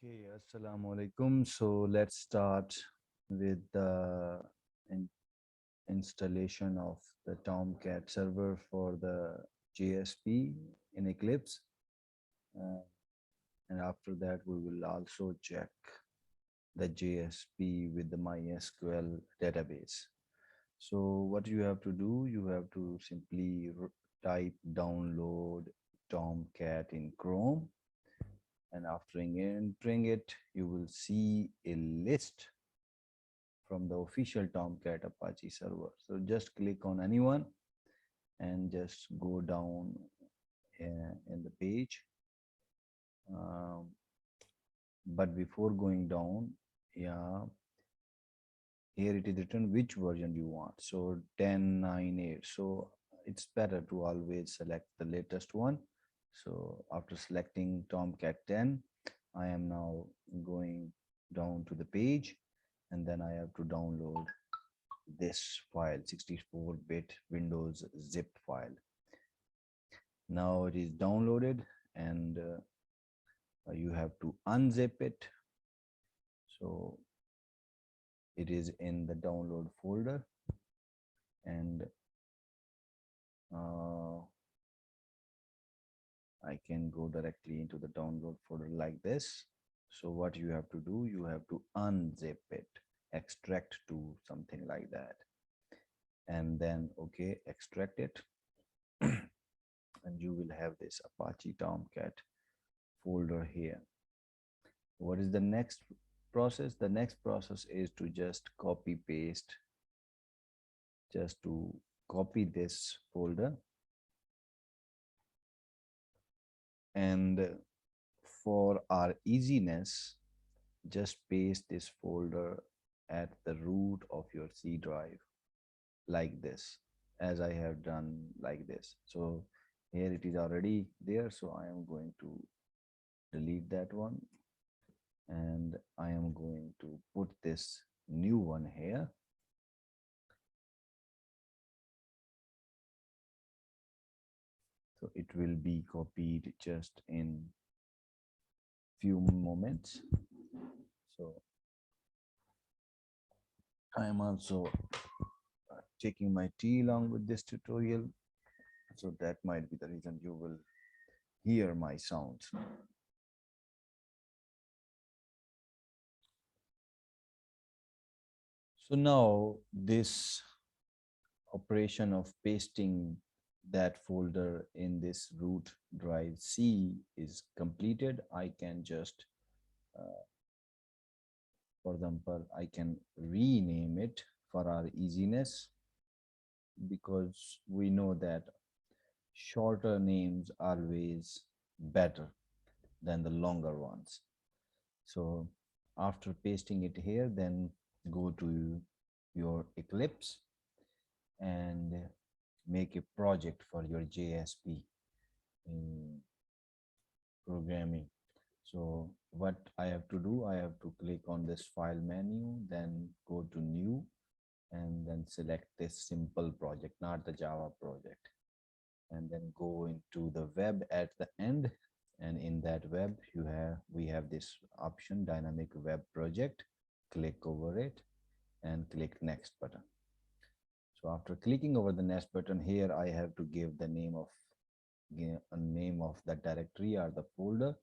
Okay, assalamu alaikum. So let's start with the in installation of the Tomcat server for the JSP in Eclipse. Uh, and after that, we will also check the JSP with the MySQL database. So what you have to do, you have to simply type download Tomcat in Chrome. And after entering it, you will see a list from the official Tomcat Apache server. So just click on anyone and just go down in the page. Um, but before going down, yeah, here it is written which version you want. So 10.9.8. So it's better to always select the latest one. So after selecting Tomcat 10, I am now going down to the page, and then I have to download this file, 64-bit Windows zip file. Now it is downloaded, and you have to unzip it. So it is in the download folder, and I can go directly into the download folder like this. So what you have to do, you have to unzip it, extract to something like that, and then okay, extract it. And you will have this Apache Tomcat folder here. What is the next process? The next process is to just copy paste, just to copy this folder, and for our easiness, just paste this folder at the root of your C drive like this, as I have done like this. So here it is already there, so I am going to delete that one, and I am going to put this new one here. So it will be copied just in few moments. So I am also taking my tea along with this tutorial. So that might be the reason you will hear my sounds. So now this operation of pasting that folder in this root drive C is completed. I can just, for example, I can rename it for our easiness, because we know that shorter names are always better than the longer ones. So after pasting it here, then go to your Eclipse and make a project for your JSP in programming. So what I have to do, I have to click on this file menu, then go to new, and then select this simple project, not the Java project, and then go into the web at the end. And in that web, we have this option, dynamic web project. Click over it and click next button. So after clicking over the next button here, I have to give the name of that directory or the folder,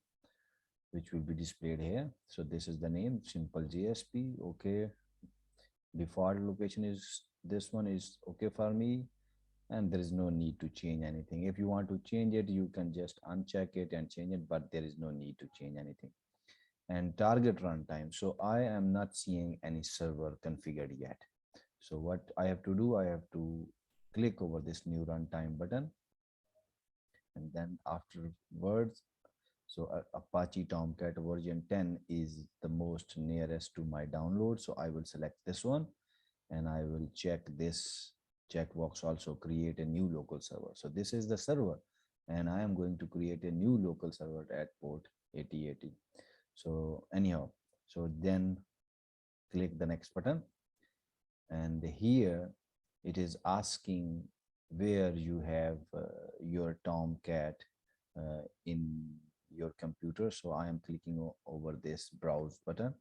which will be displayed here. So this is the name, simple JSP. Okay, default location is this one is okay for me, and there is no need to change anything. If you want to change it, you can just uncheck it and change it, but there is no need to change anything. And target runtime, so I am not seeing any server configured yet. So what I have to do, I have to click over this new runtime button, and then afterwards, so Apache Tomcat version 10 is the most nearest to my download, so I will select this one, and I will check this checkbox also, create a new local server. So this is the server, and I am going to create a new local server at port 8080. So anyhow, so then click the next button, and here it is asking where you have your Tomcat in your computer. So I am clicking over this browse button,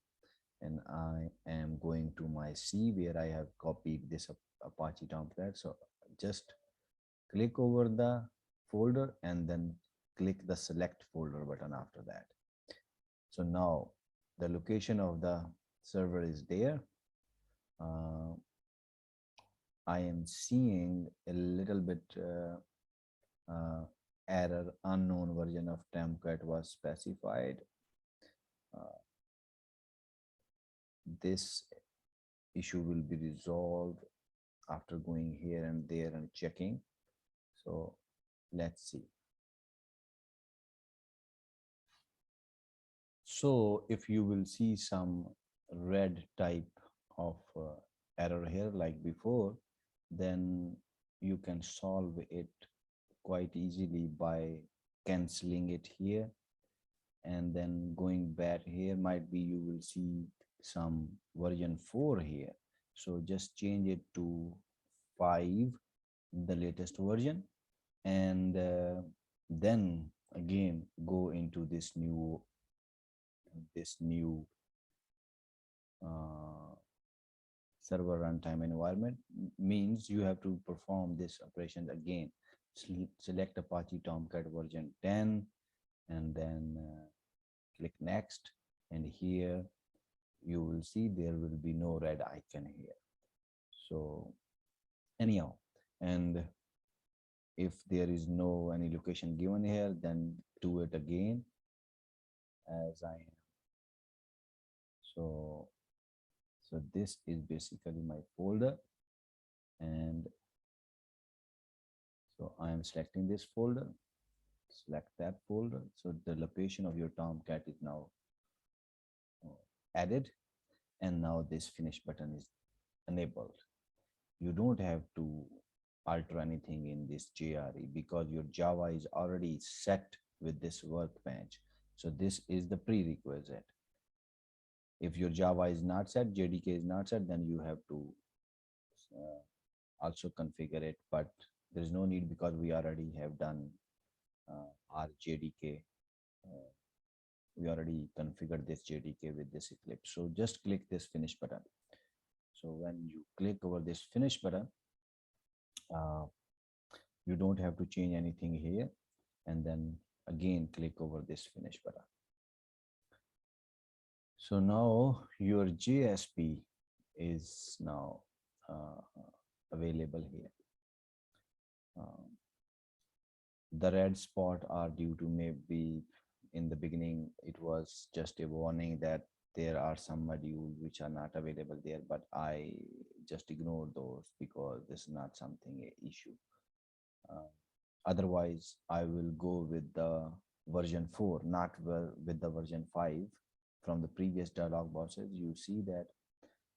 and I am going to my C where I have copied this Apache Tomcat. So just click over the folder and then click the select folder button after that. So now the location of the server is there. Uh, I am seeing a little bit error, unknown version of Tomcat was specified. Uh, this issue will be resolved after going here and there and checking. So let's see. So if you will see some red type of error here like before, then you can solve it quite easily by canceling it here, and then going back here. Might be you will see some version 4 here, so just change it to 5, the latest version, and then again go into this new uh, server runtime environment. Means you have to perform this operation again. Select Apache Tomcat version 10, and then click next, and here you will see there will be no red icon here. So anyhow, and if there is no any location given here, then do it again as I am. So this is basically my folder, and so I am selecting this folder, select that folder. So the location of your Tomcat is now added, and now this finish button is enabled. You don't have to alter anything in this JRE because your Java is already set with this workbench. So this is the prerequisite. If your Java is not set, JDK is not set, then you have to also configure it, but there is no need because we already have done our JDK. We already configured this JDK with this Eclipse. So just click this finish button. So when you click over this finish button, uh, you don't have to change anything here, and then again click over this finish button. So now your JSP is now available here. The red spot are due to maybe in the beginning it was just a warning that there are some modules which are not available there, but I just ignored those because this is not something a issue. Otherwise I will go with the version 4, not with the version 5. From the previous dialog boxes you see that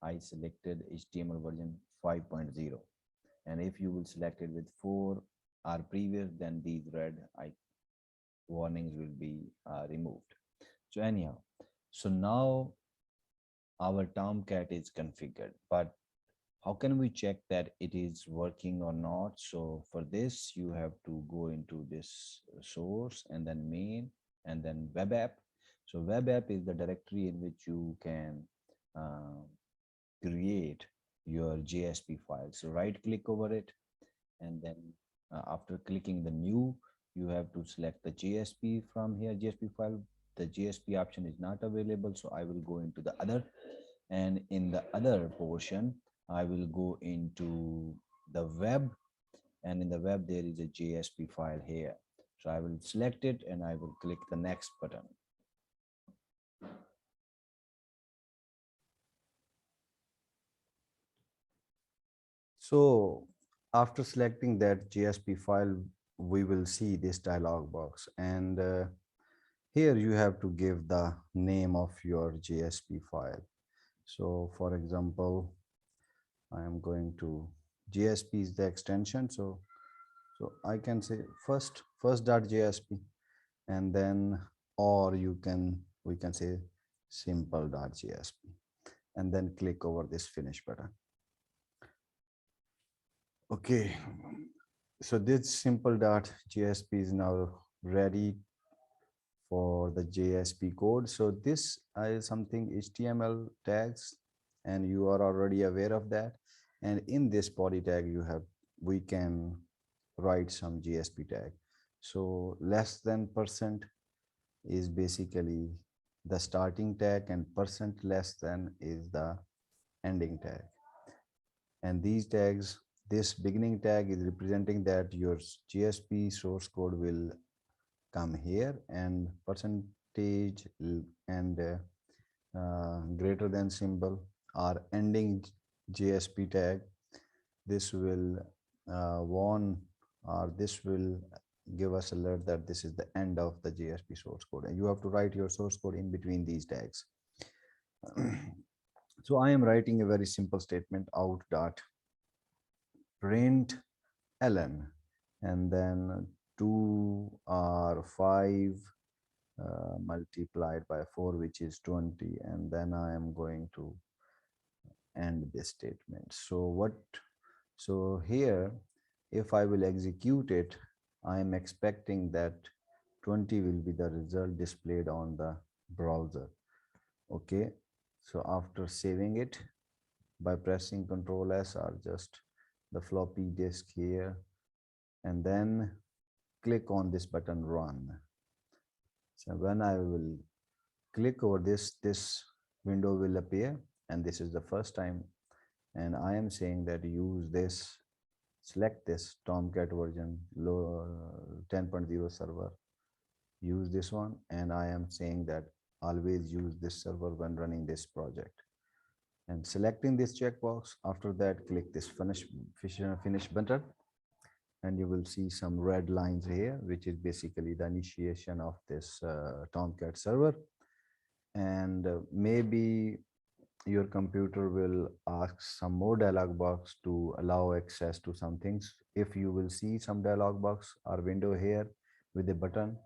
I selected HTML version 5.0, and if you will select it with 4 or previous, then these red warnings will be removed. So anyhow, so now our Tomcat is configured, but how can we check that it is working or not? So for this, you have to go into this source and then main and then web app. So web app is the directory in which you can uh, create your JSP file. So right click over it, and then after clicking the new, you have to select the JSP from here, JSP file. The JSP option is not available, so I will go into the other, and in the other portion I will go into the web, and in the web there is a JSP file here. So I will select it and I will click the next button. So after selecting that JSP file, we will see this dialog box, and here you have to give the name of your JSP file. So for example, I am going to, JSP is the extension. So I can say first.jsp, and then, or we can say simple.jsp, and then click over this finish button. Okay, so this simple.jsp is now ready for the JSP code. So this is something HTML tags, and you are already aware of that. And in this body tag, we can write some JSP tag. So less than percent is basically the starting tag, and percent less than is the ending tag. And these tags, this beginning tag is representing that your JSP source code will come here, and percentage and greater than symbol are ending JSP tag. This will warn, or this will give us alert that this is the end of the JSP source code, and you have to write your source code in between these tags. So I am writing a very simple statement, out dot print ln, and then 2 or 5 multiplied by 4, which is 20, and then I am going to end this statement. So here, if I will execute it, I am expecting that 20 will be the result displayed on the browser. Okay, so after saving it by pressing Ctrl S, or just the floppy disk here, and then click on this button run. So when I will click over this window will appear, and this is the first time, and I am saying that use this, select this Tomcat version 10.0 server, use this one, and I am saying that always use this server when running this project, and selecting this checkbox. After that, click this finish button, and you will see some red lines here, which is basically the initiation of this Tomcat server. And maybe your computer will ask some more dialog box to allow access to some things. If you will see some dialog box or window here with a button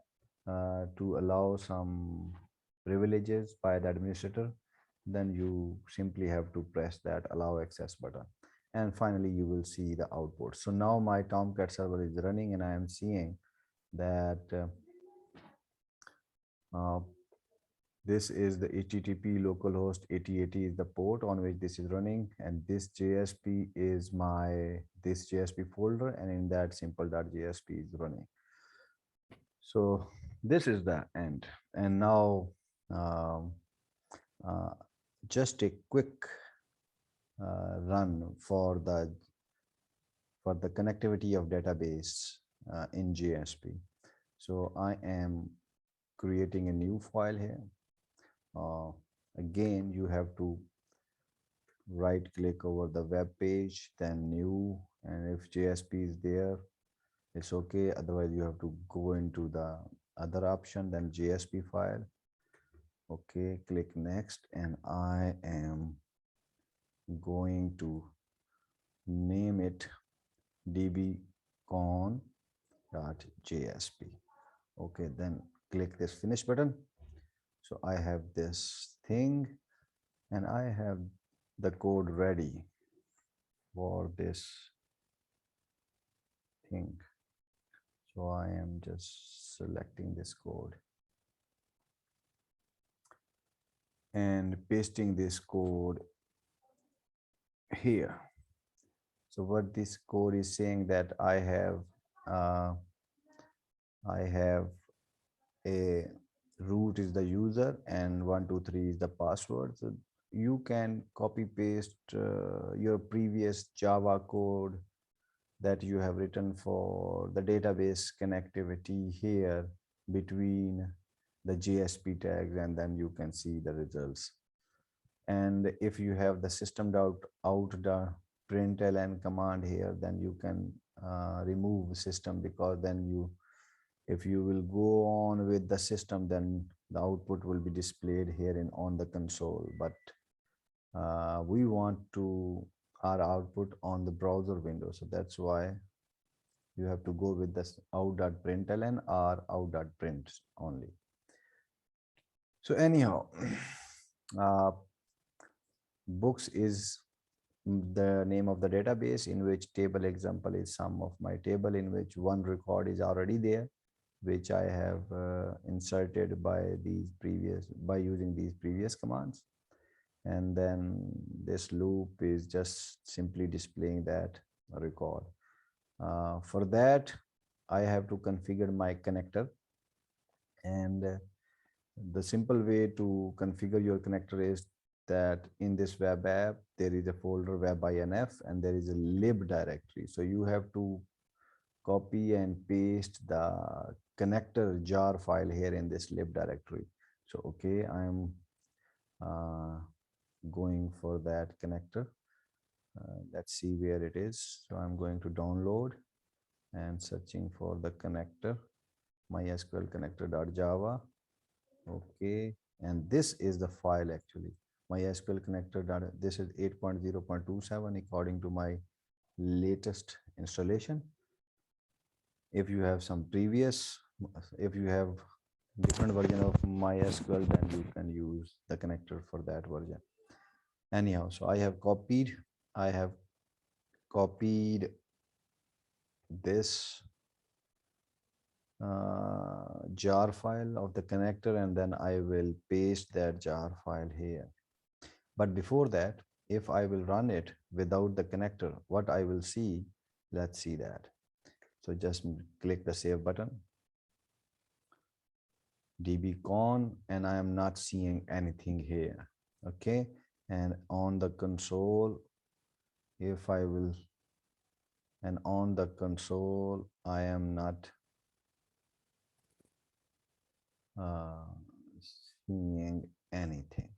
to allow some privileges by the administrator, then you simply have to press that allow access button, and finally you will see the output. So now my Tomcat server is running, and I am seeing that uh, this is the HTTP localhost 8080 is the port on which this is running, and this JSP is this JSP folder, and in that simple.jsp is running. So this is the end. And now um, uh, just a quick run for the connectivity of database in JSP. So I am creating a new file here. Again, you have to right click over the web page, then new, and if JSP is there, it's okay. Otherwise, you have to go into the other option, then JSP file. Okay, click next, and I am going to name it dbcon.jsp. Okay, then click this finish button. So I have this thing, and I have the code ready for this thing. So I am just selecting this code and pasting this code here. So what this code is saying, that uh, I have a root is the user, and 123 is the password. So you can copy paste your previous Java code that you have written for the database connectivity here between the JSP tags, and then you can see the results. And if you have the system.out.println command here, then you can remove system, because then if you will go on with the system, then the output will be displayed here on the console. But we want to our output on the browser window, so that's why you have to go with this out.println or out.print only. So anyhow, books is the name of the database, in which table example is sum of my table, in which one record is already there. which I have inserted by using these previous commands. And then this loop is just simply displaying that record. For that, I have to configure my connector, and the simple way to configure your connector is that in this web app, there is a folder webinf and there is a lib directory. So you have to copy and paste the connector jar file here in this lib directory. So, okay, I'm uh, going for that connector. Let's see where it is. So I'm going to download and searching for the connector, MySQL connector.java. Okay, and this is the file actually. MySQL connector data. This is 8.0.27 according to my latest installation. If you have some previous, if you have different version of MySQL, then you can use the connector for that version. Anyhow, so I have copied this jar file of the connector, and then I will paste that jar file here. But before that, if I will run it without the connector, what I will see, let's see that. So just click the save button, dbcon, and I am not seeing anything here. Okay, and on the console, if I will, and on the console, I am not seeing anything.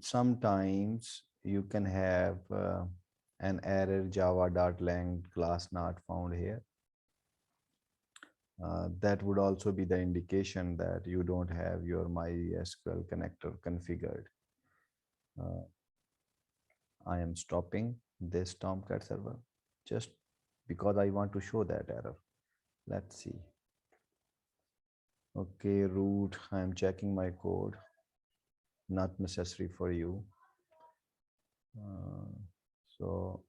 Sometimes you can have an error java.lang class not found here. That would also be the indication that you don't have your MySQL connector configured. I am stopping this Tomcat server just because I want to show that error. Let's see. Okay, root, I am checking my code. Not necessary for you. So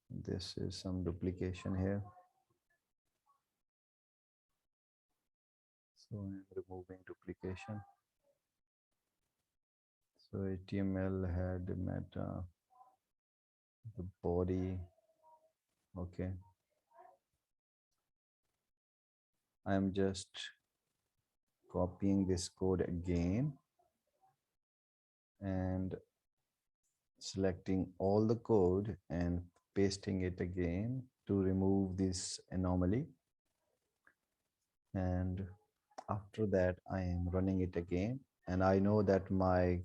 this is some duplication here. So I'm removing duplication. So HTML head meta, the body. Okay. I'm just copying this code again and selecting all the code and pasting it again to remove this anomaly. And after that, I am running it again. And I know that my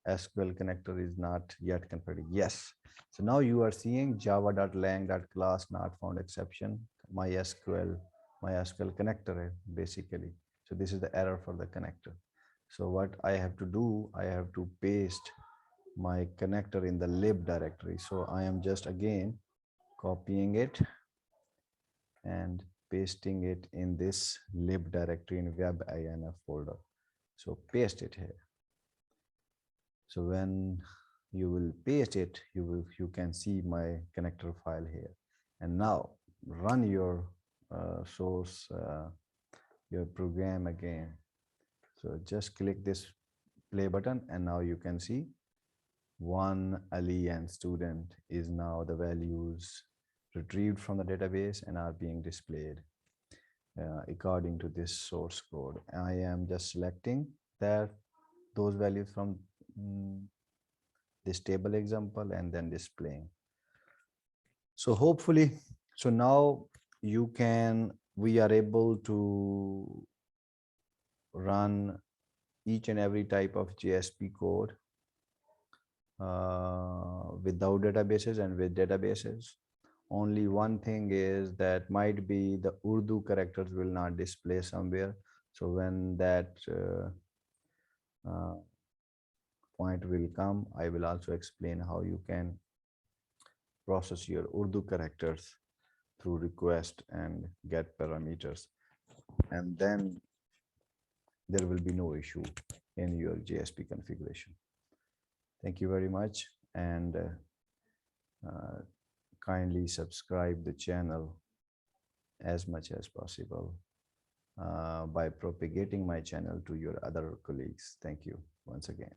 SQL connector is not yet configured. Yes. So now you are seeing java.lang.class not found exception, MySQL connector basically. So this is the error for the connector. So what I have to do, I have to paste my connector in the lib directory. So I am just again copying it and pasting it in this lib directory in webinf folder. So paste it here. So when you will paste it, you can see my connector file here. And now run your your program again. So just click this play button, and now you can see one Ali and student is now the values retrieved from the database and are being displayed according to this source code. I am just selecting that those values from this table example and then displaying. So hopefully, so now we are able to run each and every type of JSP code without databases and with databases. Only one thing is that might be the Urdu characters will not display somewhere. So when that point will come, I will also explain how you can process your Urdu characters through request and get parameters. And then there will be no issue in your JSP configuration. Thank you very much. And Uh, Kindly subscribe the channel as much as possible by propagating my channel to your other colleagues. Thank you once again.